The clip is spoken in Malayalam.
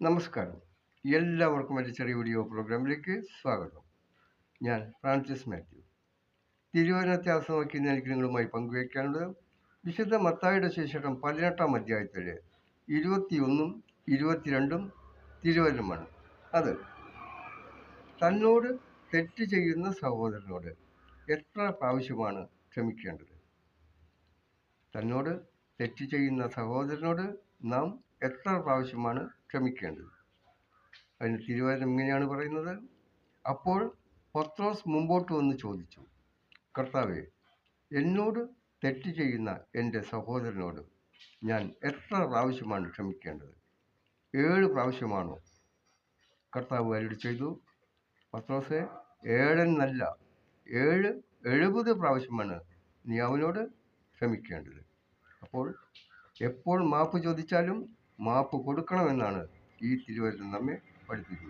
നമസ്കാരം. എല്ലാവർക്കും എൻ്റെ ചെറിയ വീഡിയോ പ്രോഗ്രാമിലേക്ക് സ്വാഗതം. ഞാൻ ഫ്രാൻസിസ് മാത്യു. തിരുവചനത്തെ ആസ്പദമാക്കി എനിക്ക് നിങ്ങളുമായി പങ്കുവയ്ക്കാനുള്ളത് വിശുദ്ധ മത്തായിയുടെ സുവിശേഷം 18-ാം അധ്യായത്തിലെ 21ഉം 22ഉം തിരുവചനമാണ്. അത് തന്നോട് തെറ്റ് ചെയ്യുന്ന സഹോദരനോട് എത്ര പ്രാവശ്യമാണ് ക്ഷമിക്കേണ്ടത്? തന്നോട് തെറ്റ് ചെയ്യുന്ന സഹോദരനോട് നാം എത്ര പ്രാവശ്യമാണ് ക്ഷമിക്കേണ്ടത്? അതിന് തിരുവചനം ഇങ്ങനെയാണ് പറയുന്നത്. അപ്പോൾ പത്രോസ് മുമ്പോട്ട് വന്ന് ചോദിച്ചു, കർത്താവേ, എന്നോട് തെറ്റ് ചെയ്യുന്ന എൻ്റെ സഹോദരനോട് ഞാൻ എത്ര പ്രാവശ്യമാണ് ക്ഷമിക്കേണ്ടത്? 7 പ്രാവശ്യമാണോ? കർത്താവ് അരുളി ചെയ്തു, പത്രോസെ, 7 എന്നല്ല, 70 പ്രാവശ്യമാണ് നീ അവനോട് ക്ഷമിക്കേണ്ടത്. അപ്പോൾ എപ്പോൾ മാപ്പ് ചോദിച്ചാലും മാപ്പ് കൊടുക്കണമെന്നാണ് ഈ തിരുവചനം നമ്മെ പഠിപ്പിക്കുന്നത്.